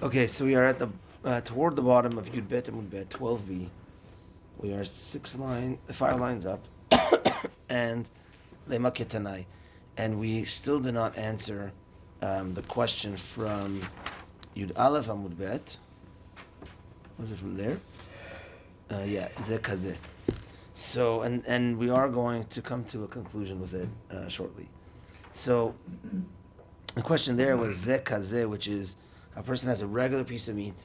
Okay, so we are at the toward the bottom of Yud Bet and Mud Bet 12b. We are 5 lines up, and Lema Ketanai, and we still did not answer the question from Yud Aleph Amud Bet. Was it from there? Yeah, Ze Kazeh. So, and we are going to come to a conclusion with it shortly. So, the question there was Ze Kazeh, which is a person has a regular piece of meat,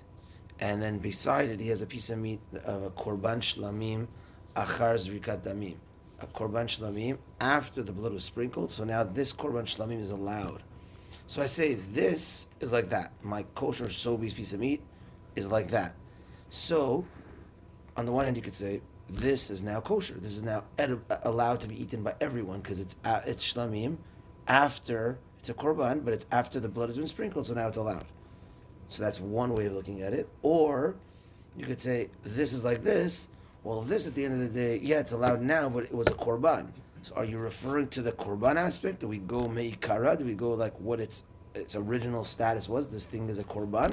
and then beside it he has a piece of meat of a korban shlamim achar zrikat damim, a korban shlamim after the blood was sprinkled. So now this korban shlamim is allowed. So I say this is like that. My kosher sobi's piece of meat is like that. So on the one hand, you could say this is now kosher. This is now allowed to be eaten by everyone because it's shlamim after it's a korban, but it's after the blood has been sprinkled. So now it's allowed. So that's one way of looking at it. Or you could say, this is like this. Well, this at the end of the day, yeah, it's allowed now, but it was a korban. So are you referring to the korban aspect? Do we go meikara? Do we go like what its original status was? This thing is a korban,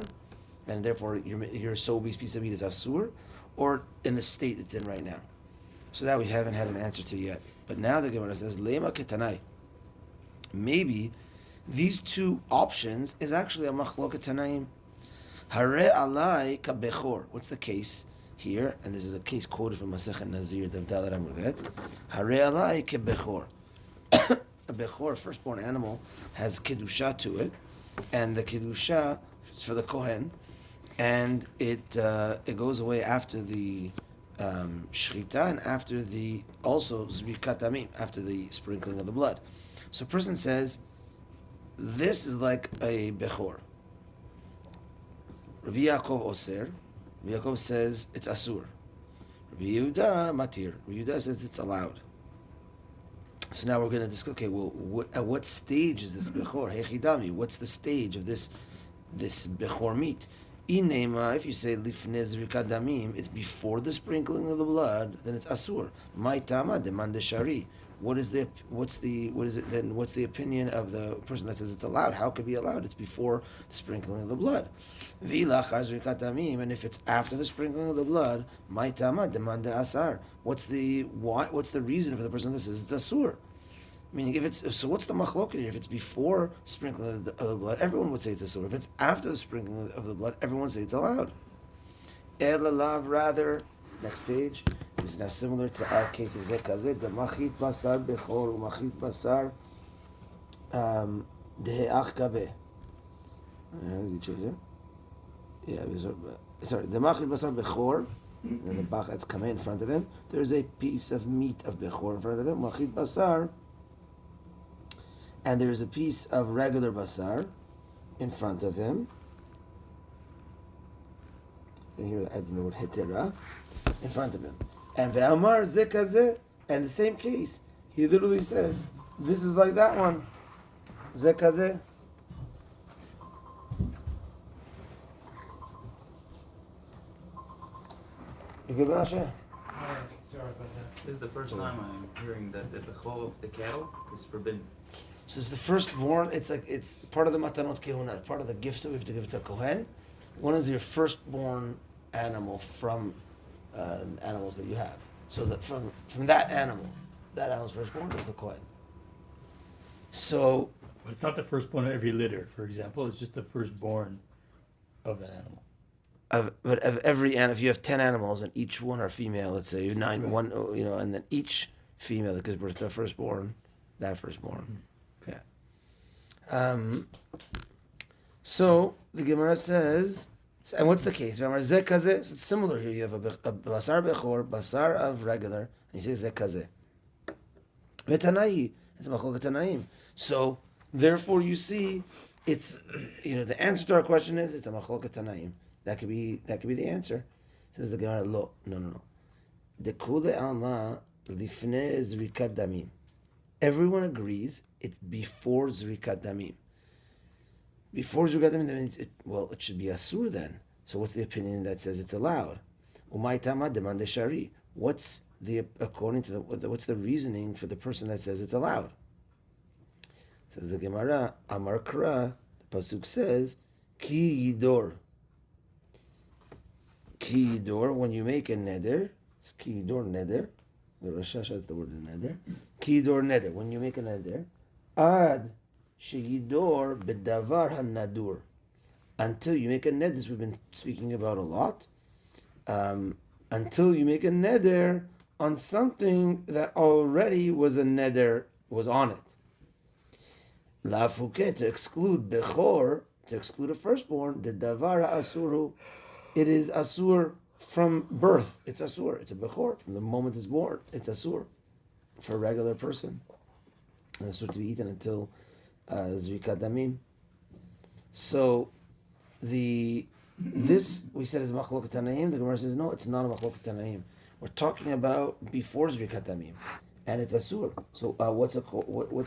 and therefore your sobi's piece of meat is asur? Or in the state it's in right now? So that we haven't had an answer to yet. But now the Gemara says, lema ketanai. Maybe these two options is actually a machloket tanaim. Hare alai kabechor. What's the case here? And this is a case quoted from Masechet Nazir, Davdal Ramuvet. Hare alai kabechor. A bechor, firstborn animal, has kedusha to it, and the kedusha is for the kohen, and it goes away after the shchita and after the also zrikat damim, after the sprinkling of the blood. So a person says, this is like a bechor. Rabbi Yaakov Oser. Rabbi Yaakov says it's asur. Rabbi Yehuda matir. Rabbi Yehuda says it's allowed. So now we're going to discuss. Okay, well, at what stage is this bechor? Hechidami. What's the stage of this bechor meat? Inema. If you say lifnei zrikat damim, it's before the sprinkling of the blood. Then it's asur. Ma'itama demand shari. What's the opinion of the person that says it's allowed? How could it be allowed? It's before the sprinkling of the blood. And if it's after the sprinkling of the blood, what's the reason for the person that says it's asur? Meaning, so what's the machloket here? If it's before sprinkling of the blood, everyone would say it's asur. If it's after the sprinkling of the blood, everyone would say it's allowed. Elalav, rather. Next page. This is now similar to our case of Zekazeh, the machit basar bechor, machit basar deheach kabeh. Did you change it? Yeah, sorry, the machit basar bechor, and the bach that's come in front of him. There's a piece of meat of bechor in front of him, machit basar, and there's a piece of regular basar in front of him. And here it adds in the word hetera in front of him. And ve'amar zekazeh, and the same case, he literally says, this is like that one. Zekazeh. You good, Menashe? Sorry about that. This is the first time I'm hearing that the bechor of the cattle is forbidden. So it's the firstborn, it's part of the matanot kehuna, part of the gifts that we have to give to a kohen. One is your firstborn animal from animals that you have. So that from that animal's firstborn is the kohen. So, But it's not the firstborn of every litter, for example. It's just the firstborn of that animal. but of every animal, if you have 10 animals and each one are female, let's say nine, Right. one, and then each female that gives birth to a firstborn, that firstborn. Yeah. So the Gemara says, and what's the case? So it's similar here. You have a basar bechor, basar of regular, and you say zekazeh. Vetanai, it's a machloket tanaim. So therefore, you see, it's the answer to our question is it's a machloket tanaim. That could be the answer. Says the Gemara, no. Dekule alma lifnei zrikat damim. Everyone agrees it's before zrikat damim. Before zrikat damim, that means it should be asur then. So what's the opinion that says it's allowed? Umaytama demande shari. What's the reasoning for the person that says it's allowed? Says the Gemara, Amar Kra, the pasuk says, Ki yidor. Kidor, when you make a neder, it's Kidor neder. The Rashash has the word neder. Kidor neder, when you make a neder, ad sheyidor bedavar hanadur. Until you make a neder, this we've been speaking about a lot. Until you make a neder on something that already was a neder, was on it. La fuke, to exclude bechor, to exclude a firstborn, the davar asuru, it is asur from birth. It's asur. It's a bechor from the moment it's born. It's asur for a regular person, and asur to be eaten until zrikat damim. So this we said is machlok tanaim. The Gemara says no, it's not a machlok tanaim. We're talking about before zrikat damim, and it's asur. So what's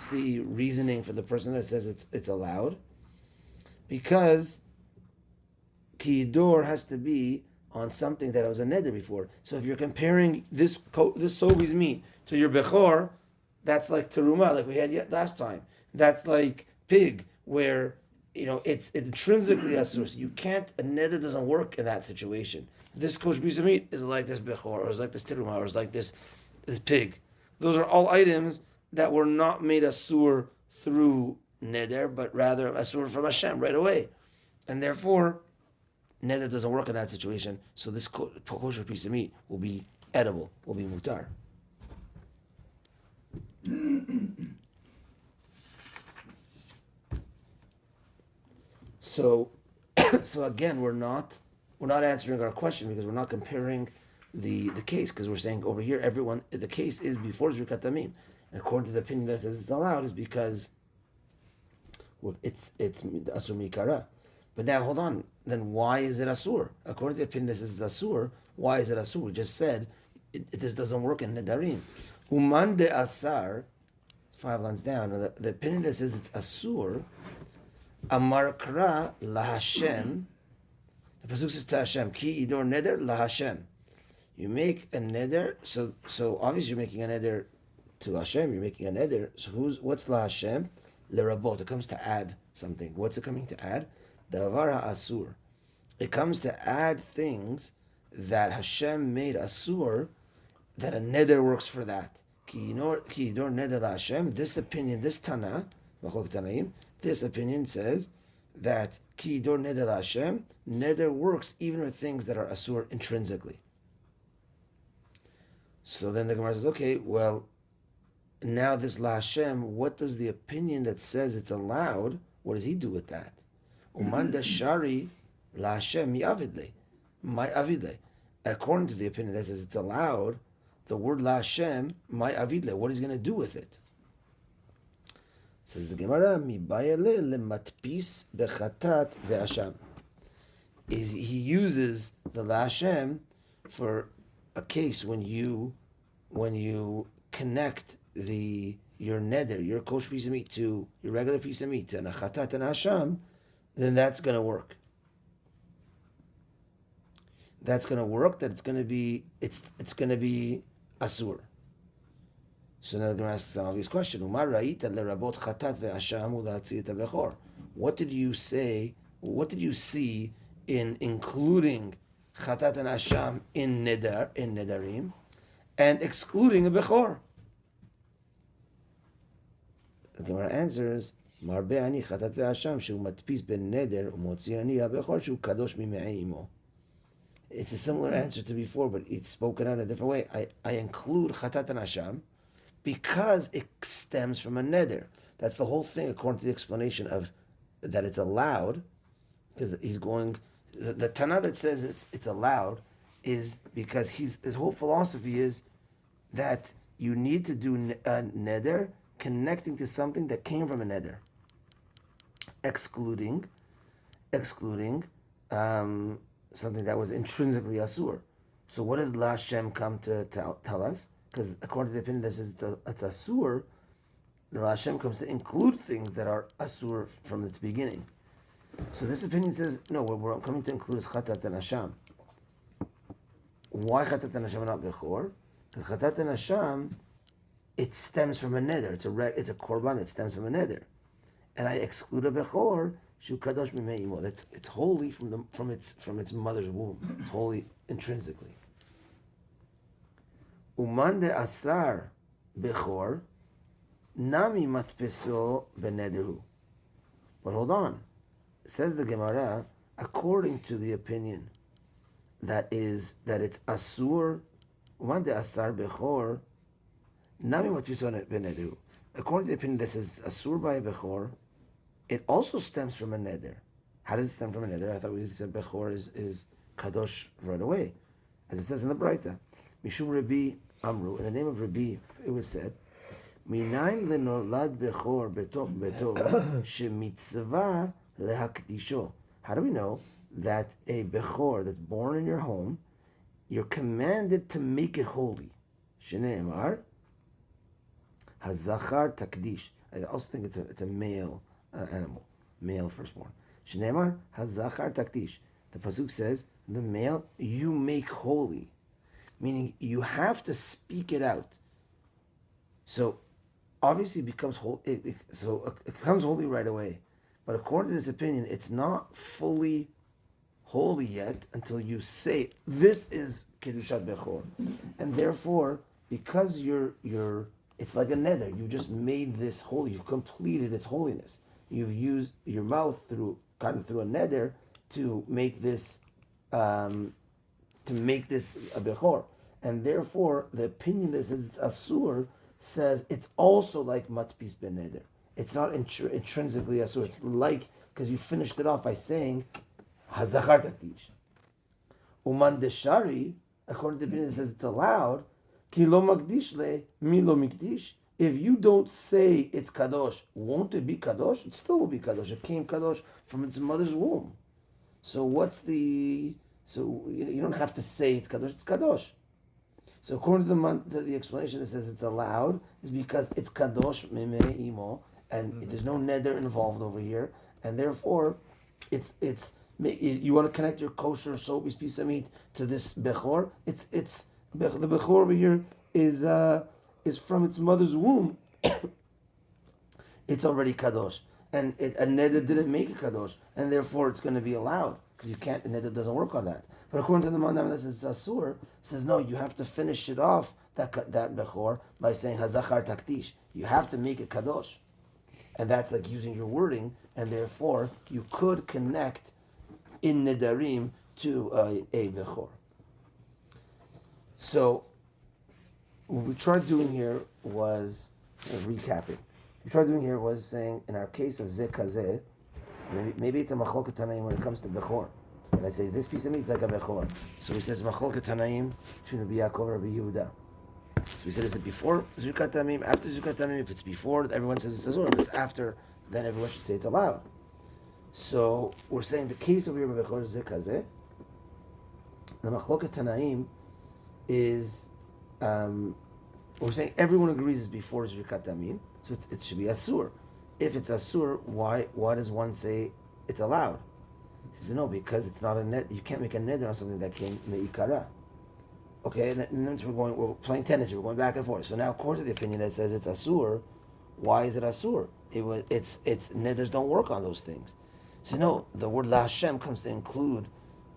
the reasoning for the person that says it's allowed? Because Kidor has to be on something that was a neder before. So if you're comparing this sobi's meat to your bechor, that's like teruma, like we had last time. That's like pig, where it's intrinsically asur. So you can't, a neder doesn't work in that situation. This kosher piece of meat is like this bechor, or is like this teruma, or is like this pig. Those are all items that were not made asur through neder, but rather asur from Hashem right away, and therefore neder doesn't work in that situation. So this kosher piece of meat will be edible, will be mutar. So again, we're not answering our question because we're not comparing the case, because we're saying over here the case is before zrikat damim, and according to the opinion that says it's allowed is because it's asur mikara. But now hold on, then why is it asur? According to the opinion that says it's asur, why is it asur? We just said this doesn't work in nedarim. Uman de asar, 5 lines down. The opinion that says it's asur, amar kra lahashem. The pasuk says to Hashem, ki idor neder lahashem. You make a neder, so obviously you're making a neder to Hashem. You're making a neder. So what's lahashem? Lerabot. It comes to add something. What's it coming to add? Davar asur. It comes to add things that Hashem made asur, that a neder works for that. Ki idor neder lahashem. This opinion, this Tana, machlok tanaim, this opinion says that ki idor neder lahashem, neder works even with things that are asur intrinsically. So then the Gemara says, okay, well, now this La Hashem, what does the opinion that says it's allowed, what does he do with that? Umanda Shari La Hashem mi avidle. My avidle. According to the opinion that says it's allowed, the word La Hashem, my avidle, what is he going to do with it? Says the Gemara, mi bayale le matpis bechatat ve'asham. He uses the La Hashem for a case when you connect your neder, your kosher piece of meat to your regular piece of meat, and a chatat and hasham, then that's going to work. That's going to work. That it's going to be asur. So now the Gemara asks an obvious question: Umar ra'ita lerabot chatat ve'hasham u'la'atzir tabechor. What did you say? What did you see in including chatat and hasham in nedarim, and excluding a bechor? The Gemara answers, Marbe ani chatat ve'hasham shu matpis ben neder umotzi ani ha-bechor shu kadosh mime'ei imo. It's a similar answer to before, but it's spoken out a different way. I include chatat and hasham because it stems from a neder. That's the whole thing, according to the explanation of that it's allowed, because he's going. The Tana that says it's allowed is because his whole philosophy is that you need to do a neder connecting to something that came from a neder, excluding something that was intrinsically asur. So what does La Hashem come to tell us? Because according to the opinion that says it's asur, the La Hashem comes to include things that are asur from its beginning. So this opinion says, no, what we're coming to include is chatat and hasham. Why chatat and hasham and not bechor? Because chatat and hasham, it stems from a neder. It's a korban that stems from a neder. And I exclude a bechor Shu kadosh mimei imo. It's holy from its mother's womb. It's holy intrinsically. Uman de asar bechor nami matpeso benederhu. But hold on, says the Gemara, according to the opinion that it's asur. Uman de asar bechor nami matpeso benederhu. According to the opinion that says asur by a bechor, it also stems from a neder. How does it stem from a neder? I thought we said bechor is kadosh right away, as it says in the Braita. Mishum Rabbi Amru, in the name of Rabbi, it was said, Minayin lenolad bechor betoch beto shemitzvah lehakdisho. How do we know that a bechor that's born in your home, you're commanded to make it holy? Shneimar hazachar takdish. I also think it's a male animal, male firstborn. Shneimar hazachar takdish. The pasuk says the male you make holy, meaning you have to speak it out. So obviously it becomes holy. It becomes holy right away. But according to this opinion, it's not fully holy yet until you say this is kedushat bechor, and therefore because it's like a neder. You just made this holy. You've completed its holiness. You've used your mouth gotten through a neder to make this a bechor, and therefore the opinion that says it's asur says it's also like matpis ben neder. It's not intrinsically asur. It's like, because you finished it off by saying hazachar takdish. Uman deshari, according to the opinion that says it's allowed, ki lo magdish le mi lo mikdish. If you don't say it's kadosh, won't it be kadosh? It still will be kadosh. It came kadosh from its mother's womb. So so you don't have to say it's kadosh. So according to the explanation that says it's allowed, is because it's kadosh mimei imo, and there's no neder involved over here, and therefore it's you want to connect your kosher soapy piece of meat to this bechor. The bechor over here is from its mother's womb. It's already kadosh, and a neder didn't make it kadosh, and therefore it's going to be allowed, because you can't. A neder doesn't work on that. But according to the mandam that says asur, says no, you have to finish it off that bechor by saying hazachar takdish. You have to make it kadosh, and that's like using your wording, and therefore you could connect in nedarim to a bechor. So what we tried doing here was recapping. We tried doing here was saying, in our case of zeh kazeh, maybe it's a machloket tanaim when it comes to bechor. And I say this piece of meat is like a bechor. So he says machloket tanaim between Rabbi Yaakov and Rabbi Yehuda. So we said, is it before Zukat Tamim, after Zukat Tamim? If it's before, everyone says it's Azor. If it's after, then everyone should say it's allowed. So we're saying the case over here of Bechor Zeh Kazeh, the Machloket Tanaim is, we're saying everyone agrees it's before Zukat Tamim, so it should be Asur. If it's Asur, why does one say it's allowed? He says, no, because it's not a net. You can't make a neder on something that came me'ikara. Okay, and then we're playing tennis. We're going back and forth. So now, according to the opinion that says it's asur, why is it asur? It's neders don't work on those things. So no, the word la Hashem comes to include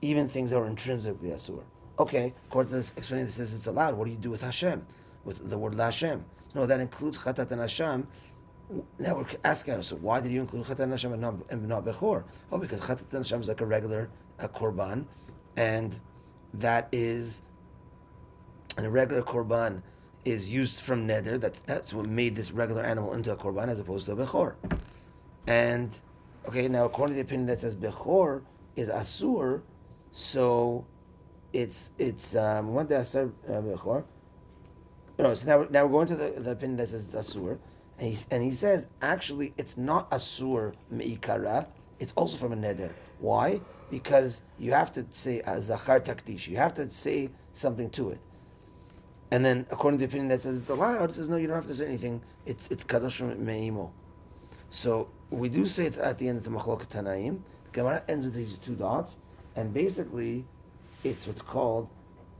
even things that are intrinsically asur. Okay, according to this explanation that says it's allowed, what do you do with Hashem, with the word la Hashem? So no, that includes chatat and Hashem. Now we're asking us, so why did you include chatat and Hashem and not bechor? Oh, because chatat and Hashem is like a regular korban, and that is. And a regular korban is used from neder. That's what made this regular animal into a korban as opposed to a bechor. And okay, now according to the opinion that says bechor is asur, so it's one day asur bechor. No, so now we're going to the opinion that says it's asur, and he says actually it's not asur meikara. It's also from a neder. Why? Because you have to say zachar takdish. You have to say something to it. And then, according to the opinion that says it's allowed, it says no, you don't have to say anything. It's kadosh me'imo. So we do say it's at the end. It's a machloket tanaim. The Gemara ends with these two dots, and basically, it's what's called,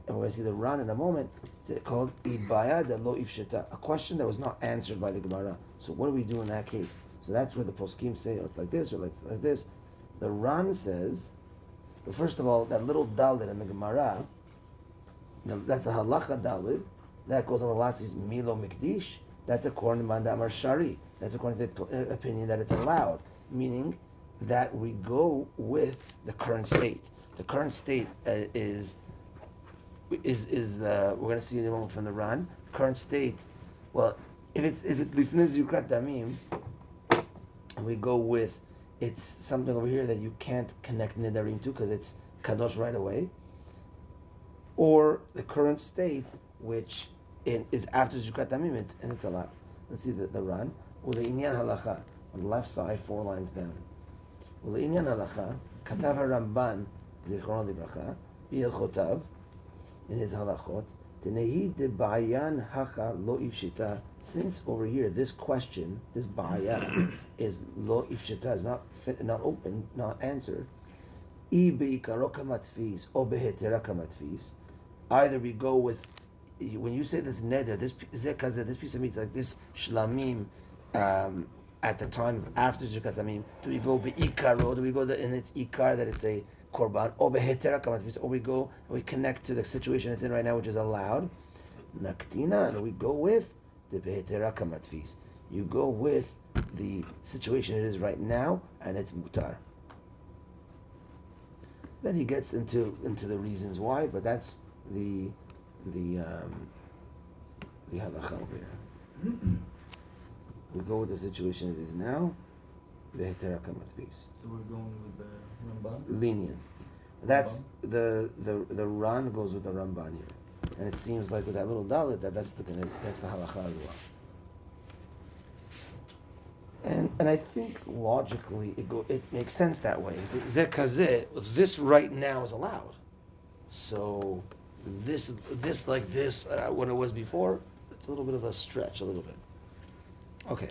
and we're going to see the Ran in a moment. It's called ibaya de lo ifsheta, a question that was not answered by the Gemara. So what do we do in that case? So that's where the poskim say, oh, it's like this or it's like this. The Ran says, well, first of all, that little dalid in the Gemara, that's the halacha dalid. That goes on the last piece, Milo Mikdish. That's according to Manda Amar Shari. That's according to the opinion that it's allowed, meaning that we go with the current state. The current state is the, we're going to see in a moment from the Ran. Current state, well, if it's Lifnei Zikrat Damim, we go with, it's something over here that you can't connect Nedarim to because it's Kadosh right away, or the current state, which is after Zikrat Damim, and it's allowed. Let's see the Ran. Ule'inyan halacha, on the left side, 4 lines down. Ule'inyan halacha, katav Ramban, zichrono libracha, bi'ilchotav, in his halachot, tenehi de bayan hacha lo ifshita. Since over here, this question, this baya, is lo ifshita, is not open, not answered. I be'ikaro kamatfis, o behetera kamatfis. Either we go with, when you say this neder, this piece of meat, like this shlamim, at the time after Zikrat Damim, do we go be'ikaro? Do we go in its ikar that it's a korban? Or behetera kamatfis? Or we go and we connect to the situation it's in right now, which is allowed. Naktina, and we go with the behetera kamatfis. You go with the situation it is right now, and it's mutar. Then he gets into the reasons why, but that's the halacha over here. We go with the situation it is now. Behetera kamatfis. So we're going with the Ramban? Lenient. That's the Ran goes with the Ramban here, and it seems like with that little dalit that's the halacha as well. And I think logically it makes sense that way. Zeh kazeh, this right now is allowed. So this like this when it was before, it's a little bit of a stretch, a little bit. Okay.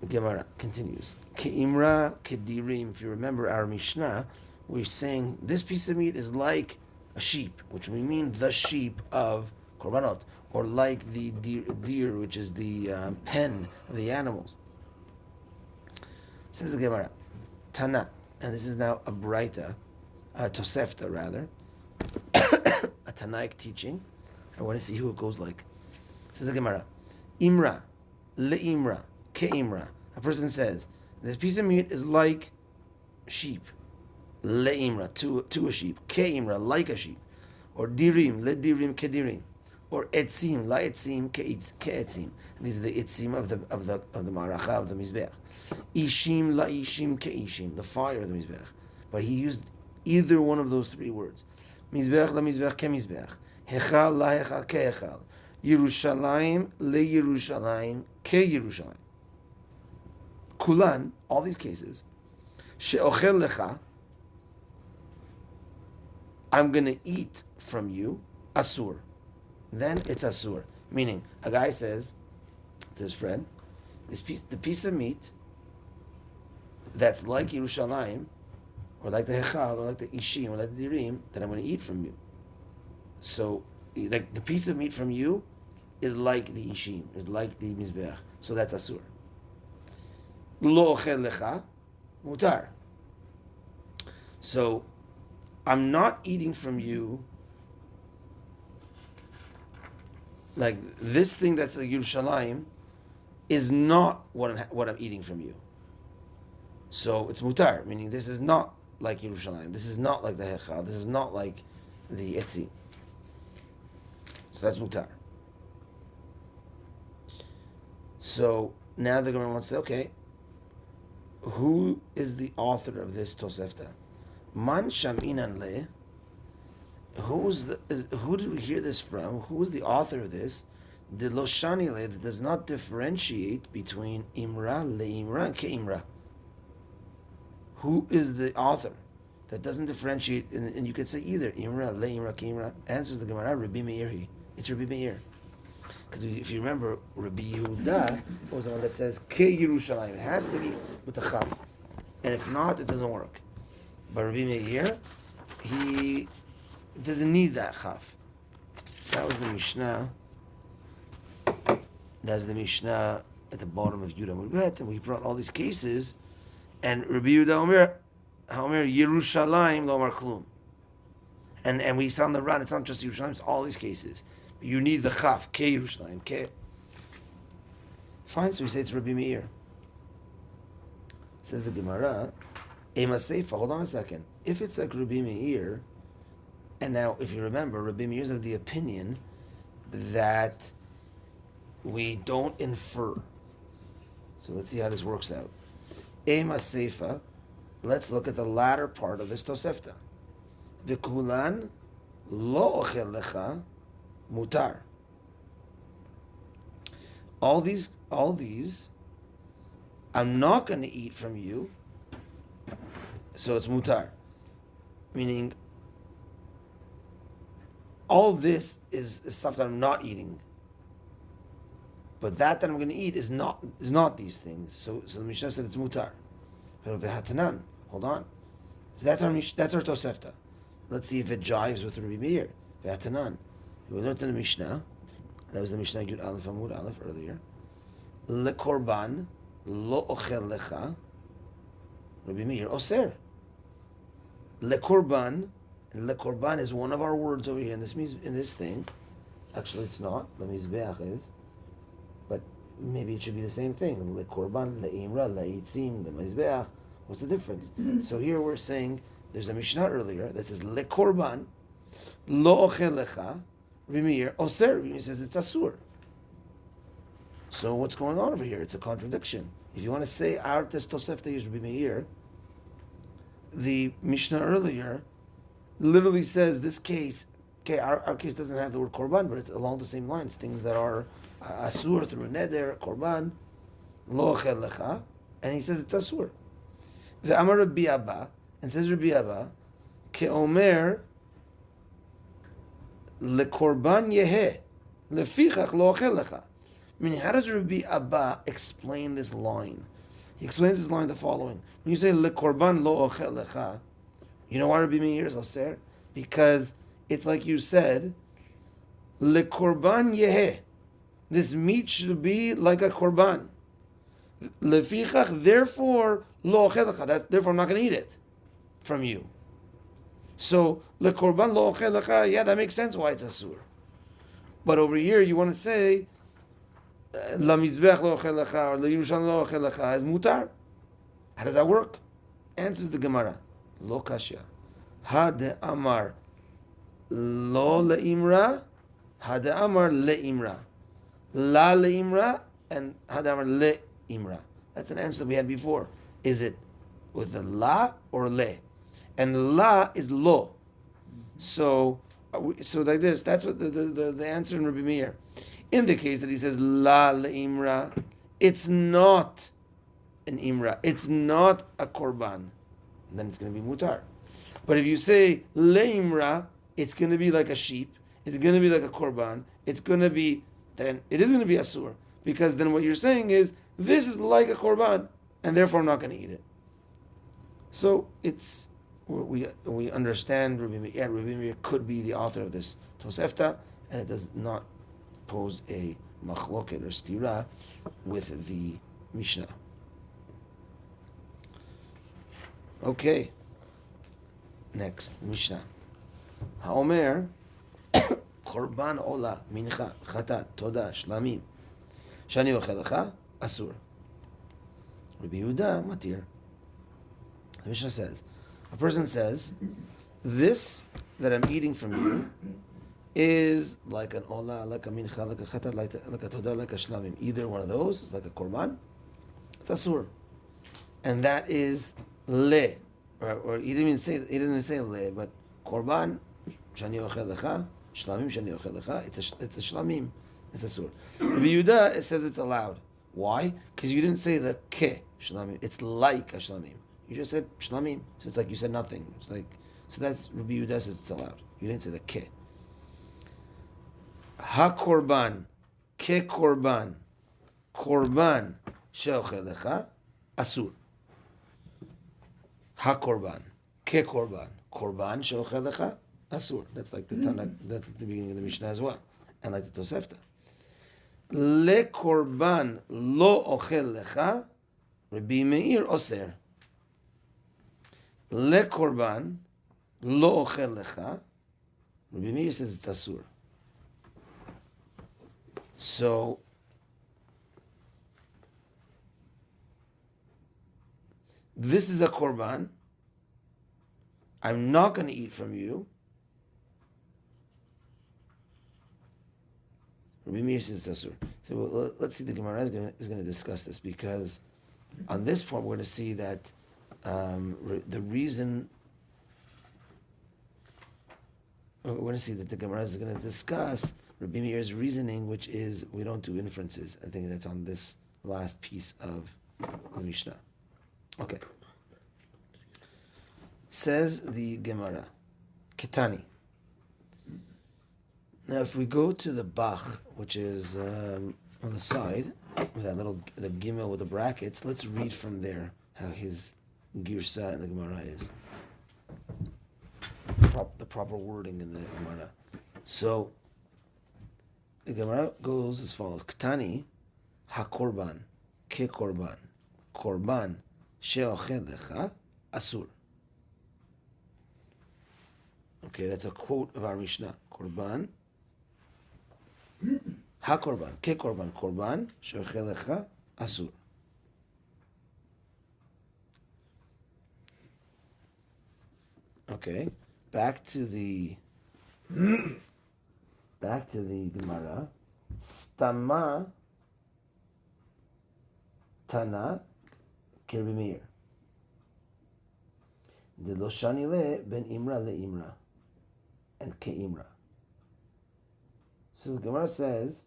Gemara continues. Ke'imra kedirim. If you remember our Mishnah, we're saying this piece of meat is like a sheep, which we mean the sheep of korbanot, or like the deer, which is the pen of the animals. Says the Gemara, Tana, and this is now a Braita, Tosefta rather, a Tanaic teaching. I want to see who it goes like. Says the Gemara, Imra, le'imra, ke'imra. A person says, this piece of meat is like sheep, le'imra, to a sheep, ke'imra, like a sheep, or dirim, le'dirim, ke'dirim, or etzim, la'etzim, ke'etzim. These are the etzim of the maracha, of the mizbeach. Ishim, la'ishim, ke'ishim, the fire of the mizbeach. But he used either one of those 3 words. Mizbeach, la'mizbeach, ke'mizbeach. Hechal, la'hechal, ke'hechal. Yerushalayim, le'Yerushalayim, ke'Yerushalayim. Kulan, all these cases, she'ochel lecha, I'm going to eat from you, asur. Then it's asur. Meaning, a guy says to his friend, the piece of meat that's like Yerushalayim, or like the Hechal, or like the Ishim, or like the Dirim, that I'm going to eat from you. So, like the piece of meat from you is like the Ishim, is like the Mizbeach. So that's asur. Lo ochel lecha, mutar. So, I'm not eating from you like this thing that's like Yerushalayim is not what I'm eating from you. So it's mutar, meaning this is not like Yerushalayim. This is not like the Hechal. This is not like the Etzim. So that's mutar. So now they're going to want to say, okay, who is the author of this Tosefta? Man shaminan le. Who did we hear this from? Who is the author of this? The loshani le, that does not differentiate between imra, leimra, and keimra. Who is the author that doesn't differentiate? And you could say either imra, leimra, keimra. Answers the Gemara, Rabbi Meir. It's Rabbi Meir. Because if you remember, Rabbi Yehuda was the one that says ke Yerushalayim. It has to be with the chaf, and if not, it doesn't work. But Rabbi Meir, he doesn't need that chaf. That was the Mishnah. That's the Mishnah at the bottom of Yud Amud Bet, and we brought all these cases, and Rabbi Yehuda Omer Yerushalayim Lo Amar Klum. And we saw on the run, it's not just Yerushalayim, it's all these cases. But you need the Chaf, Ke Yerushalayim, Ke. Fine, so we say it's Rabbi Meir. Says the Gemara, Ema Seifa, hold on a second. If it's like Rabbi Meir, and now if you remember, Rabbi Meir is of the opinion that we don't infer. So let's see how this works out. Ema Seifa, let's look at the latter part of this Tosefta. V'kulan lo ochel lecha mutar. All these, I'm not going to eat from you, so it's mutar. Meaning, all this is stuff that I'm not eating. But that I'm going to eat is not these things. So the Mishnah said it's mutar. But v'hatanan, hold on. So that's our Tosefta. Let's see if it jives with Rabbi Meir. V'hatanan. We learned in the Mishnah. That was the Mishnah Yud Aleph Amud Aleph earlier. Lekorban lo ochel lecha. Rabbi Meir oser. Lekorban, and lekorban is one of our words over here. And this means in this thing. Actually, it's not. Lemizbeach is. But maybe it should be the same thing. Lekorban, leimra, leitzim, lemizbeach. What's the difference? So here we're saying there's a Mishnah earlier that says lekorban lo ochel lecha. Rabbi Meir oser. Rabbi Meir says it's asur. So what's going on over here? It's a contradiction. If you want to say our Tosefta is Rabbi Meir, the Mishnah earlier literally says this case. Okay, our case doesn't have the word korban, but it's along the same lines. Things that are asur through neder, korban, lo ochel lecha, and he says it's asur. The Amar Rabbi Abba, and says Rabbi Abba, keomer lekorban yeheh, lefichach lo ochel lecha. Meaning, how does Rabbi Abba explain this line? He explains this line the following: when you say lekorban lo ochel lecha, you know why Rabbi Meir is oser? Because it's like you said, lekorban yeheh. This meat should be like a korban. Lefichach, therefore, lo ochel lecha. Therefore, I'm not going to eat it from you. So, lekorban lo ochel lecha, yeah, that makes sense why it's asur. But over here, you want to say, la mizbech lo ochel lecha, or la Yerushalayim lo ochel lecha, is mutar. How does that work? Answers the Gemara. Lo kashya. Ha de amar lo leimra, ha de amar leimra. La leimra, and ha de amar leimra. That's an answer we had before. Is it with the la or le? And la is lo. So like this. That's what the answer in Rabbi Meir. In the case that he says la leimra, it's not an imra. It's not a korban. And then it's going to be mutar. But if you say leimra, it's going to be like a sheep. It's going to be like a korban. It's going to be, then it is going to be asur. Because then what you're saying is, this is like a korban, and therefore I'm not going to eat it. So it's, we understand Rabbi Meir could be the author of this Tosefta, and it does not pose a machloket or stira with the Mishnah. Okay. Next, Mishnah. Haomer, korban ola, mincha, chatat, toda, shlamim. Shani ochel lecha, asur. Rabbi Yehuda, matir. The Mishnah says, a person says, this that I'm eating from you is like an ola, like a mincha, like a chatat, like a toda, like a shlamim. Either one of those is like a korban, it's asur. And that is le. Or he didn't even say le, but korban shani ochel lecha, shlamim shani ochel lecha. It's a shlamim. It's a sur. Rabbi Yehuda, it says it's allowed. Why? Because you didn't say the ke shlamim. It's like a shlamim. You just said shlamim, so it's like you said nothing. It's like, so that's Rabbi Yehuda says it's allowed. You didn't say the ke. Ha korban, ke korban, korban she'ochel lecha, asur. Ha-korban, ke-korban, korban she'ochel lecha, asur. That's like the Tanakh, that's at the beginning of the Mishnah as well, and like the Tosefta. lekorban lo ochel lecha, Rabbi Meir oser. Lekorban lo ochel lecha, Rabbi Meir says it's asur. So this is a korban. I'm not going to eat from you. Rabbi Meir says it's asur. So let's see, the Gemara is going to discuss this, because on this point we're going to see that the reason, we're going to see that the Gemara is going to discuss Rabbi Meir's reasoning, which is we don't do inferences. I think that's on this last piece of the Mishnah. Okay. Says the Gemara, Ketani. Now, if we go to the Bach, which is on the side, with that little, the Gimel with the brackets, let's read from there how his Girsa in the Gemara is. The proper wording in the Gemara. So, the Gemara goes as follows: Ketani, HaKorban, Ke-Korban, Korban, She'ochel Lecha, Asur. Okay, that's a quote of our Mishnah. Korban, HaKorban, Ke-Korban, Korban, She'ochel Lecha, Asur. Okay, back to the Gemara. Stama Tana Kirbi Meir. De lo shani le ben imra le imra and ke imra. So the Gemara says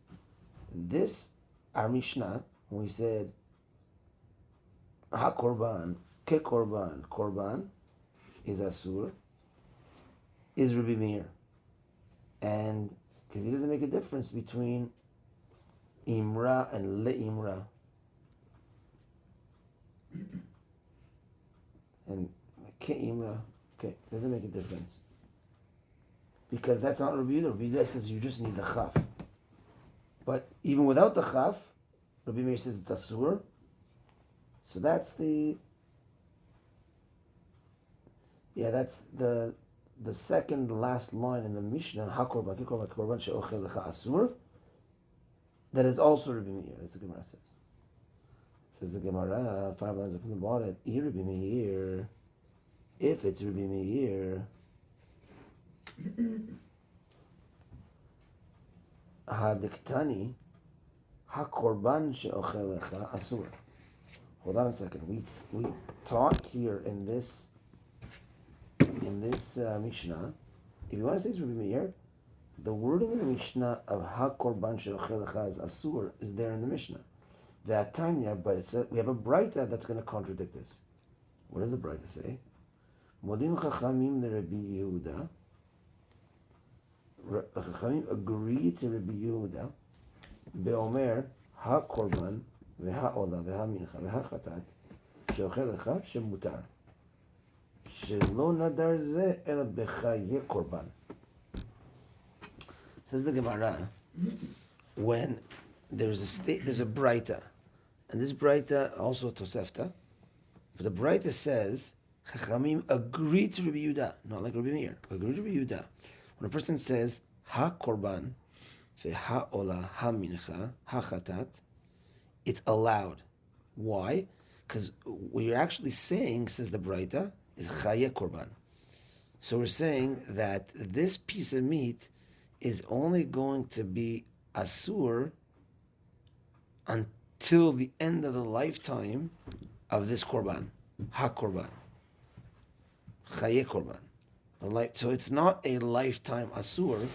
this, our Mishnah, when we said ha korban, ke korban, korban is asur, is Rabbi Meir, and because he doesn't make a difference between imra and le imra, and ke imra, okay, doesn't make a difference, because that's not Rabbi Yehuda. Rabbi Yehuda says you just need the chaf, but even without the chaf, Rabbi Meir says it's asur. So that's that's the second last line in the Mishnah, HaKorban, Ke-Korban, Korban she'ochel lecha asur, that is also Rabbi Meir. That's what the Gemara says. Says the Gemara, 5 lines up from the bottom, Rabbi Meir, if it's Rabbi Meir, Hadiktani, HaKorban she'ochel lecha asur. Hold on a second. We taught here in this Mishnah, if you want to say it's Rabbi Meir, the wording in the Mishnah of HaKorban she'ochel lecha is asur is there in the Mishnah. That Tanya, but we have a Braita that's going to contradict this. What does the Braita say? Modim Chachamim le Rabbi Yehuda. Chachamim agree to Rabbi Yehuda. Beomer HaKorban veHa'ola veHamincha veHachatat she'ochel lecha shemutar. Shelo nadar ze el bechaye korban. Says the Gemara, when there's a Braita, and this Braita also Tosefta, but the Braita says Chachamim agree to Rabbi Yehuda, not like Rabbi Meir, agree to Rabbi Yehuda. When a person says Ha Korban, Ha Ola, Ha Mincha, Ha Chatat, it's allowed. Why? Because what you're actually saying, says the Braita, is Chaye Korban. So we're saying that this piece of meat is only going to be asur until the end of the lifetime of this korban, ha-korban, chaye korban. So it's not a lifetime asur,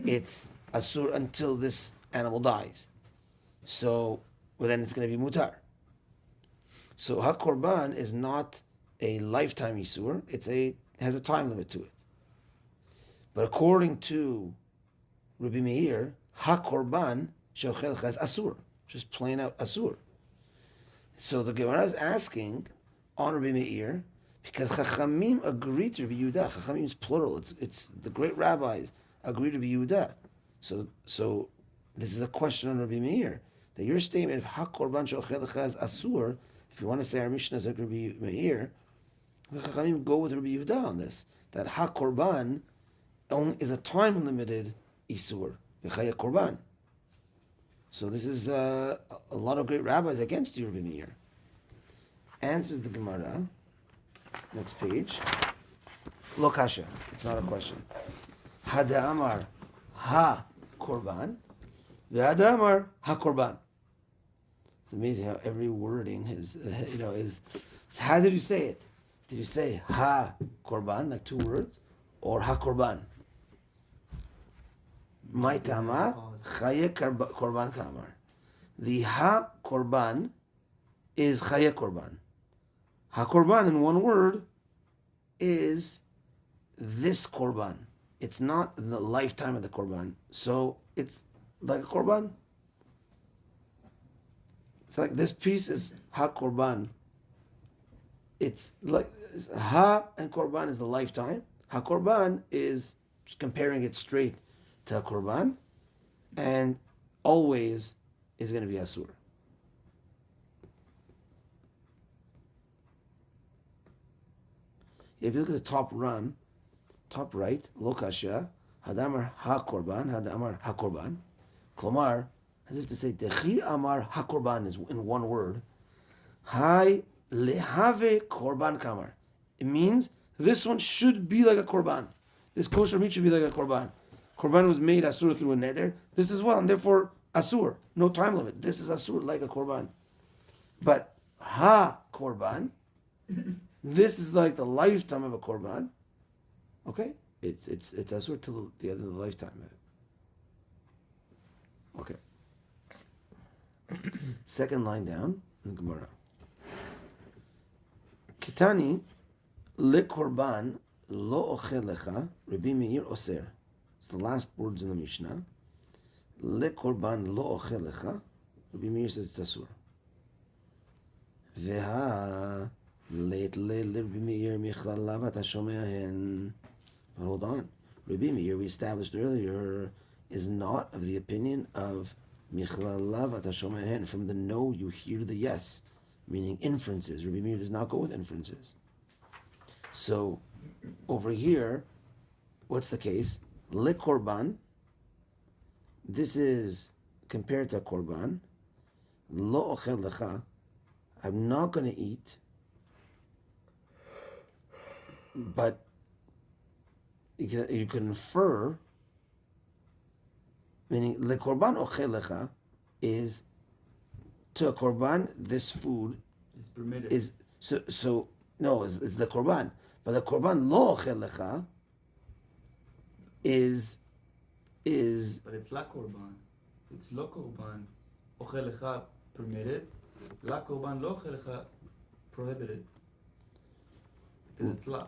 it's asur until this animal dies. So then it's going to be mutar. So ha-korban is not a lifetime isur, has a time limit to it. But according to Rabbi Meir, ha-korban she'ochel lecha is asur. Just plain out asur. So the Gemara is asking on Rabbi Meir because Chachamim agree to Rabbi Yehuda. Chachamim is plural. It's the great rabbis agree to Rabbi Yehuda. So This is a question on Rabbi Meir. That your statement, if ha-korban she'ochel lecha is asur, if you want to say our Mishnah is like Rabbi Meir, the Chachamim go with Rabbi Yehuda on this. That ha-korban only is a time-limited isur. V'chaya korban. So this is a lot of great rabbis against you, Rabbi Meir. Answers the Gemara. Next page. Lo kasha. It's not a question. Hada amar ha korban. V'hada amar ha korban. It's amazing how every wording is, is. So how did you say it? Did you say ha korban, like two words, or ha korban? Maitama chaye korban kamar. The ha korban is chaye korban. Ha korban in one word is this korban. It's not the lifetime of the korban. So it's like a korban. It's like this piece is ha korban. It's like ha and korban is the lifetime. Ha korban is just comparing it straight to a korban, and always is going to be asur. If you look at the top right, lo kasha, hadamar ha korban, hadamar ha korban. Klomar, as if to say, dechi amar ha korban is in one word. Hai lehave korban kamar. It means this one should be like a korban. This kosher meat should be like a korban. Korban was made asur through a neder. This as well, and therefore asur. No time limit. This is asur like a korban. But ha korban, this is like the lifetime of a korban. Okay, it's asur till the end of the lifetime of it. Okay. Second line down in Gemara. Kitani le korban lo ochel lecha Rabbi Meir oser. It's the last words in the Mishnah. Le korban lo ochel lecha Rabbi Meir says it's asur. Veha late Rabbi Meir michlal lavat hashomeahen. But hold on, Rabbi Meir, we established earlier, is not of the opinion of michlal lavat hashomeahen. From the no you hear the yes, meaning inferences. Rabbi Meir does not go with inferences. So over here, what's the case? Le korban. This is compared to korban. Lo ochel lecha. I'm not going to eat, but you can infer, meaning le korban ochel lecha is to a korban. This food It's permitted. is so no, it's the korban, but the korban lo ochel lecha is. But it's la korban. It's lo korban. Ochel lecha permitted. La korban lo ochel lecha prohibited. Because it's la.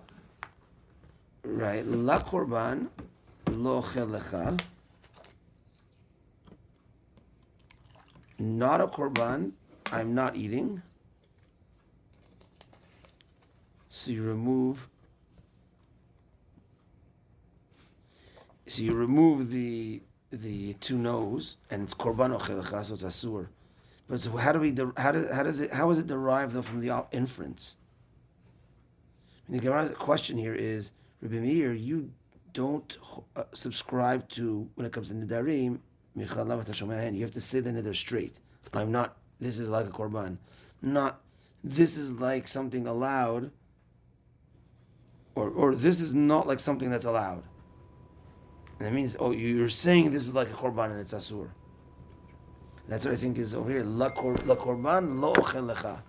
Right, la korban lo ochel lecha. Not a korban, I'm not eating. So you remove the two no's, and it's korban ochel lecha, so it's asur. But so how is it derived though from the inference? The Gemara's question here is, Rabbi Meir, you don't subscribe to, when it comes to Nedarim, Michal Lavat Hashomahen, you have to say the Neder straight. I'm not, this is like a korban. Not, this is like something allowed, or this is not like something that's allowed. And that means, oh, you're saying this is like a korban and it's asur. That's what I think is over here. La korban lo ochel lecha.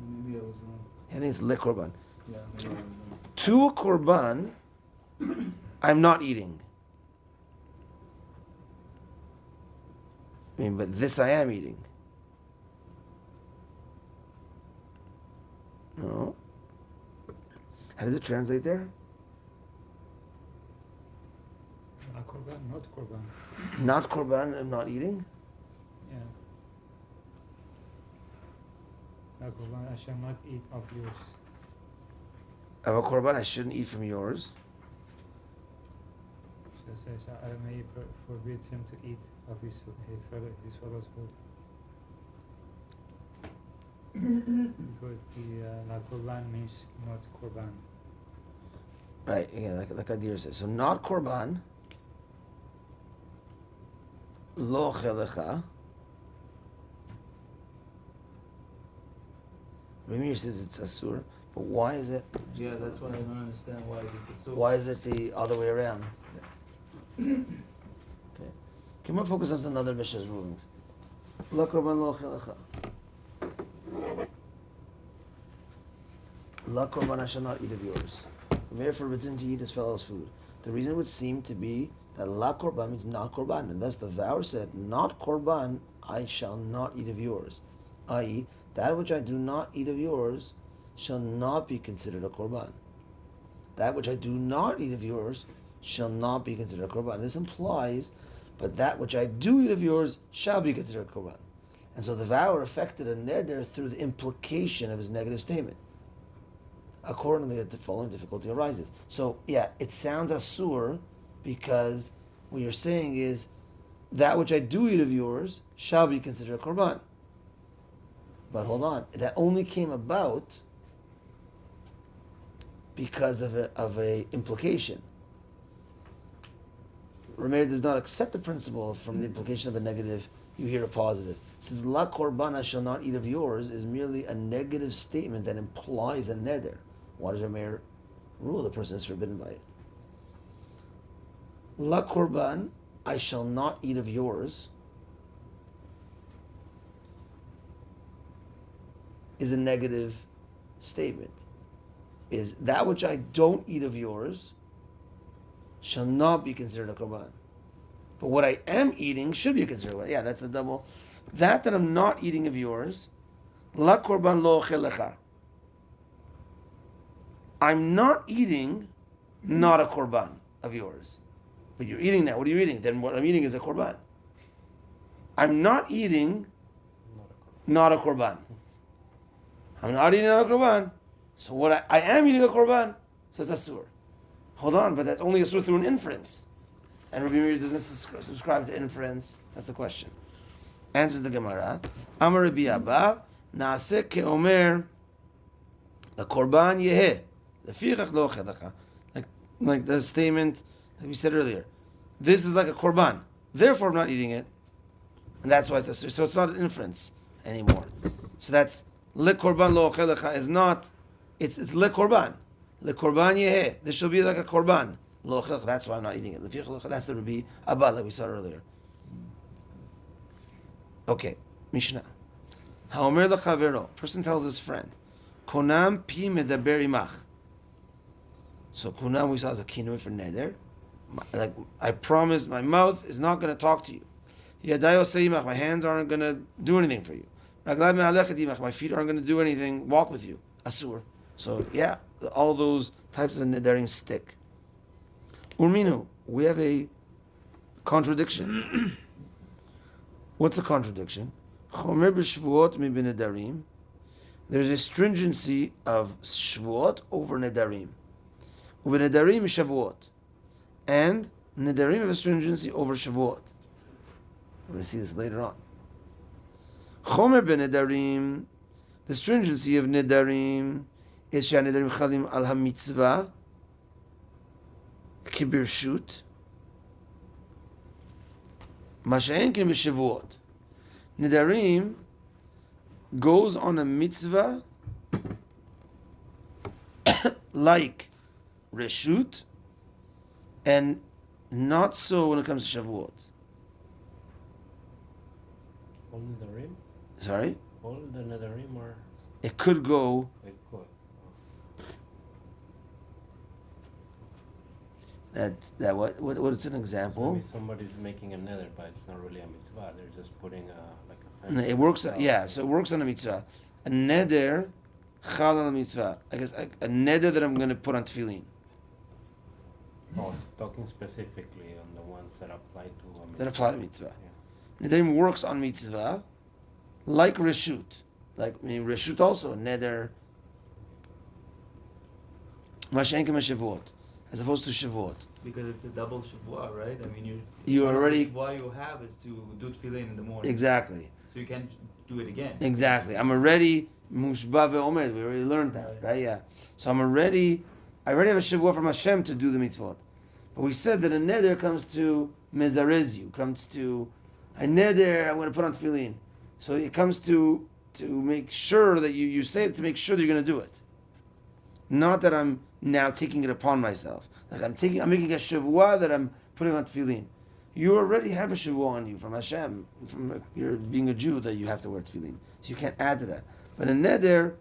Maybe I was wrong. I think it's le korban. Yeah, maybe I was wrong. To a korban, I'm not eating. I mean, but this I am eating. No. How does it translate there? Korban, not korban. Not korban, I'm not eating? Yeah. Korban, I shall not eat of yours. Of a korban, I shouldn't eat from yours. says Aramei forbids him to eat of his fellow's food. Because the La Korban means not Korban. Right, yeah, like Adir says. So not korban, lo chelecha. Ramir says it's asur, but why is it? Yeah, that's why I don't understand why it's so. Why is it the other way around? Okay. Can we focus on another Mishnah's rulings? La korban lo chelecha. La korban, I shall not eat of yours. Ramir forbids him to eat his fellow's food. The reason would seem to be that la korban means not korban, and thus the vower said, not korban, I shall not eat of yours. I.e., that which I do not eat of yours shall not be considered a korban. That which I do not eat of yours shall not be considered a korban. This implies, but that which I do eat of yours shall be considered a korban. And so the vower affected a neder through the implication of his negative statement. Accordingly, the following difficulty arises. So, yeah, it sounds asur because what you're saying is that which I do eat of yours shall be considered a korban. But hold on, that only came about because of a implication. Rameir does not accept the principle from the implication of a negative. You hear a positive. Since la korban I shall not eat of yours is merely a negative statement that implies a neder. Why does Rameir rule the person is forbidden by it? La korban I shall not eat of yours is a negative statement. Is that which I don't eat of yours shall not be considered a korban. But what I am eating should be considered one. Yeah, that's a double. That I'm not eating of yours, la korban lo chelecha. I'm not eating, not a korban of yours. But you're eating that. What are you eating? Then what I'm eating is a korban. I'm not eating, not a korban. I'm not eating a korban. So what I am eating a korban, so it's asur. Hold on, but that's only asur through an inference. And Rabbi Meir doesn't subscribe to inference. That's the question. Answers the Gemara. Amar Rabbi Abba, Naaseh ke'omer, the korban yeheh, lefichach lo chelecha. Like the statement that we said earlier. This is like a korban. Therefore, I'm not eating it. And that's why it's asur. So it's not an inference anymore. So that's le korban lo chelecha is not, it's le korban. Le korban yeheh. This shall be like a korban. Lo chelecha. That's why I'm not eating it. That's the Rabbi Abba like we saw earlier. Okay, Mishnah. Haomer lechavero. Person tells his friend, Konam pi medaber imach. So kunam we saw as a kinui for neder. Like I promise, my mouth is not going to talk to you. Yadayo seimach. My hands aren't going to do anything for you. My feet aren't going to do anything. Walk with you. Asur. So yeah, all those types of nedarim stick. Urminu, we have a contradiction. What's the contradiction? Chomer b'shvuot mi b'nedarim. There's a stringency of shvuot over nedarim. U'b'nedarim shavuot. And nedarim have a stringency over shavuot. We're going to see this later on. Chomer b'nedarim, the stringency of nedarim is she'nedarim chalim al ha-mitzvah kibirshut. Masha'en ken b'shavuot. Nedarim goes on a mitzvah like reshut, and not so when it comes to Shavuot. All Nedarim? Sorry? All the Nedarim are... It could go... It could. That what is an example? Maybe somebody's making a nether, but it's not really a mitzvah. They're just putting like a No, fence. it works. Yeah, so it works on a mitzvah. A neder chal on a mitzvah. I guess a neder that I'm going to put on tefillin. Oh, talking specifically on the ones that apply to a mitzvah. That apply to mitzvah. Yeah. Nedarim works on mitzvah, like reshut. Reshut also a neder. Mashenke Mashavuot. as opposed to Shavuot. Because it's a double Shavua, right? I mean, You one of the already- Shavua you have is to do tefillin in the morning. Exactly. So you can't do it again. Exactly. I'm already mushba ve'omer. We already learned that, right? Yeah. So I already have a Shavuot from Hashem to do the mitzvot. But we said that a neder comes to mezarez, comes to a neder, I'm going to put on tefillin. So it comes to make sure that you say it to make sure that you're going to do it. Not that I'm now taking it upon myself. Like I'm making a shavua that I'm putting on tefillin. You already have a shavua on you from Hashem, from your being a Jew, that you have to wear tefillin. So you can't add to that. But a neder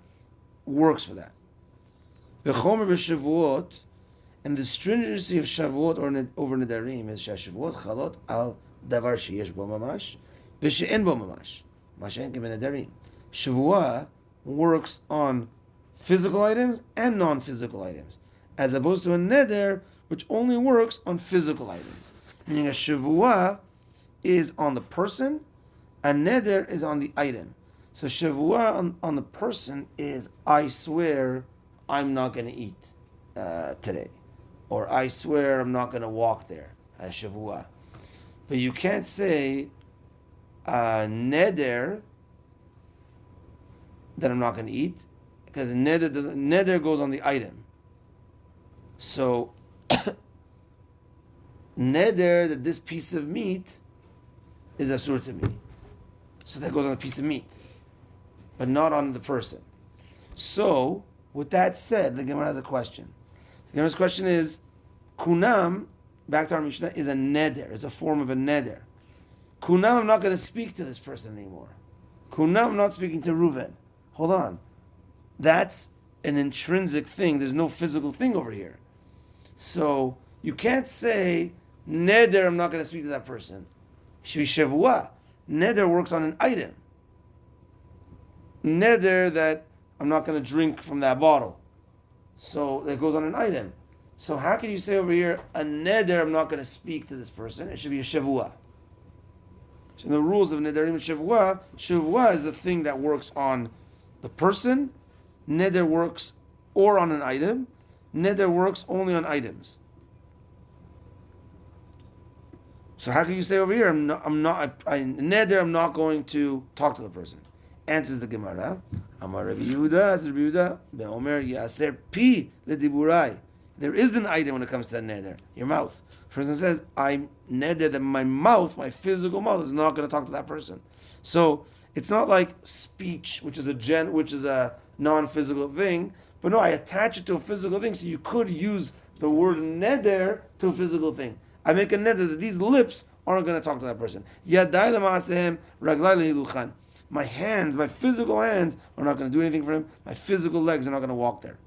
works for that. V'chomer b'shavuot, and the stringency of shavuot over nedarim is shashavuot chalot al davar sheyesh bo mamash v'she'en bo mamash. Mashen k'ben nedarim. Shavua works on physical items and non-physical items, as opposed to a neder, which only works on physical items. Meaning a shavua is on the person, a neder is on the item. So shavua on the person is, I swear I'm not going to eat today, or I swear I'm not going to walk there, a shavua. But you can't say neder that I'm not going to eat, because neder goes on the item. So neder that this piece of meat is asur to me. So that goes on the piece of meat, but not on the person. So with that said, the Gemara has a question. The Gemara's question is, kunam, back to our Mishnah, is a neder, is a form of a neder. Kunam, I'm not going to speak to this person anymore. Kunam, I'm not speaking to Reuven. Hold on. That's an intrinsic thing. There's no physical thing over here. So you can't say, neder, I'm not going to speak to that person. It should be shavua. Neder works on an item. Neder that I'm not going to drink from that bottle. So that goes on an item. So how can you say over here, a neder, I'm not going to speak to this person? It should be a shavua. So in the rules of nedarim and shavua is the thing that works on the person. Neder works or on an item. Neder works only on items. So how can you say over here, I'm not going to talk to the person? Answers the Gemara. Amar Rabbi Yehuda, says Rabbi Yehuda, Be'omer yaser pi lediburai. There is an item when it comes to neder, your mouth. The person says, I'm neder that my mouth, my physical mouth, is not going to talk to that person. So it's not like speech, which is a non-physical thing, but no, I attach it to a physical thing. So you could use the word neder to a physical thing. I make a neder that these lips aren't going to talk to that person. Yadai l'ma'asehem, raglai lehiluchan. My hands, my physical hands, are not going to do anything for him. My physical legs are not going to walk there.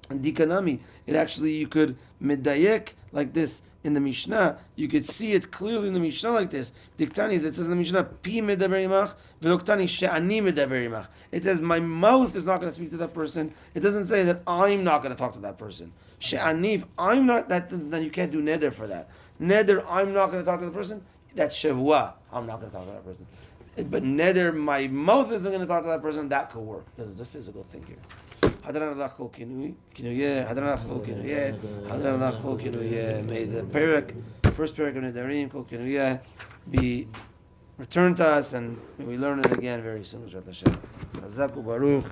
And dikanami, it actually, you could medayek like this in the Mishnah. You could see it clearly in the Mishnah like this. Diktani, it says in the Mishnah, pi medaber imach, veloktani she'ani medaber imach. It says my mouth is not going to speak to that person. It doesn't say that I'm not going to talk to that person. She'ani, if I'm not, then you can't do neder for that. Neder, I'm not going to talk to the person, that's shavua. I'm not going to talk to that person. But neder, my mouth isn't going to talk to that person, that could work, because it's a physical thing here. May the first parak of Nedarim, Kol Kinuyeh, be returned to us, and may we learn it again very soon. Chazak u'baruch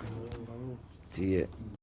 tiyeh.